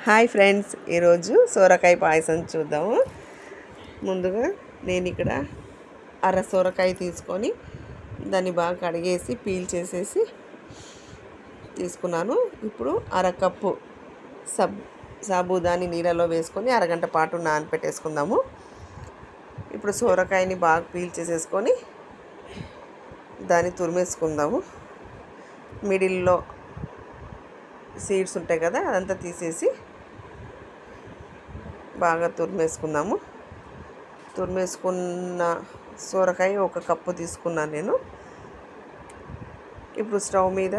Hi friends, ఈరోజు సోరకాయ పాయసం చూద్దాము. ముందుగా నేను ఇక్కడ అర సోరకాయ తీసుకొని దాన్ని బాగా కడిగేసి పీల్ చేసేసి తీసుకున్నాను. ఇప్పుడు అరకప్పు సాబుదాని నీళ్ళలో వేసుకొని అరగంట పాటు నానపెట్టేసుకుందాము. ఇప్పుడు సోరకాయని బాగా పీల్ చేసేసుకొని దాన్ని తురిమేసుకుందాము. మిడిల్లో సీడ్స్ ఉంటాయి కదా, అదంతా తీసేసి బాగా తురిమేసుకుందాము. తురిమేసుకున్న సోరకాయ ఒక కప్పు తీసుకున్నాను నేను. ఇప్పుడు స్టవ్ మీద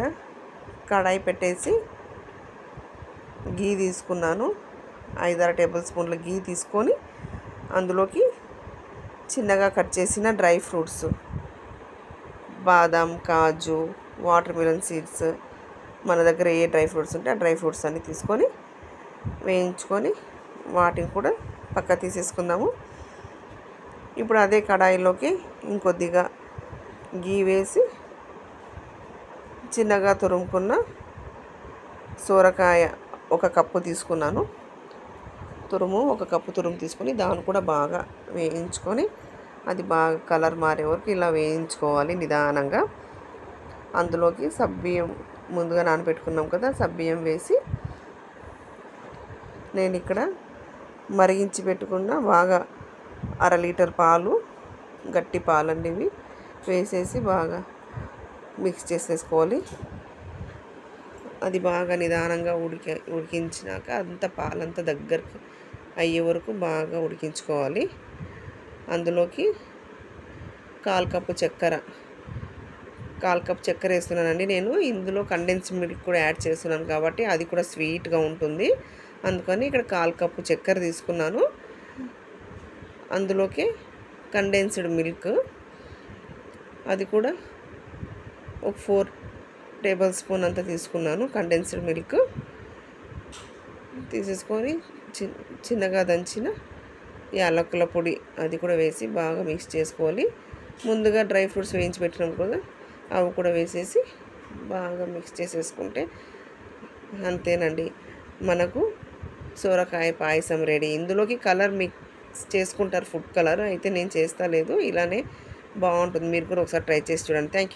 కడాయి పెట్టేసి గీ తీసుకున్నాను. 5-6 టేబుల్ స్పూన్ల గీ తీసుకొని అందులోకి చిన్నగా కట్ చేసిన డ్రై ఫ్రూట్స్, బాదం, కాజు, వాటర్ మిలన్ సీడ్స్, మన దగ్గర ఏ డ్రై ఫ్రూట్స్ ఉంటే ఆ డ్రై ఫ్రూట్స్ అన్నీ తీసుకొని వేయించుకొని వాటిని కూడా పక్క తీసేసుకుందాము. ఇప్పుడు అదే కడాయిలోకి ఇంకొద్దిగా గీ వేసి చిన్నగా తురుముకున్న సోరకాయ ఒక కప్పు తీసుకున్నాను. ఒక కప్పు తురుము తీసుకొని దాన్ని కూడా బాగా వేయించుకొని అది బాగా కలర్ మారే వరకు ఇలా వేయించుకోవాలి నిదానంగా. అందులోకి సబ్బియ్యం ముందుగా నానబెట్టుకున్నాం కదా, సబ్బియ్యం వేసి నేను ఇక్కడ మరిగించి పెట్టుకున్న బాగా 1/2 లీటర్ పాలు, గట్టి పాలండి ఇవి, వేసేసి బాగా మిక్స్ చేసేసుకోవాలి. అది బాగా నిదానంగా ఉడికించినాక పాలంతా దగ్గరకు అయ్యే వరకు బాగా ఉడికించుకోవాలి. అందులోకి 1/4 కప్పు చక్కెర వేస్తున్నానండి నేను. ఇందులో కండెన్స్ మిల్క్ కూడా యాడ్ చేస్తున్నాను కాబట్టి అది కూడా స్వీట్గా ఉంటుంది. అందుకని ఇక్కడ 1/4 కప్పు చక్కెర తీసుకున్నాను. అందులోకి కండెన్స్డ్ మిల్క్, అది కూడా ఒక 4 టేబుల్ స్పూన్ అంతా తీసుకున్నాను. కండెన్స్డ్ మిల్క్ తీసేసుకొని చిన్నగా దంచిన యాలకుల పొడి అది కూడా వేసి బాగా మిక్స్ చేసుకోవాలి. ముందుగా డ్రై ఫ్రూట్స్ వేయించి పెట్టినాం కదా, అవి కూడా వేసేసి బాగా మిక్స్ చేసేసుకుంటే అంతేనండి, మనకు సోరకాయ పాయసం రెడీ. ఇందులోకి కలర్ మిక్స్ చేసుకుంటారు, ఫుడ్ కలర్, అయితే నేను చేస్తా లేదు. ఇలానే బాగుంటుంది. మీరు కూడా ఒకసారి ట్రై చేసి చూడండి. Thank you.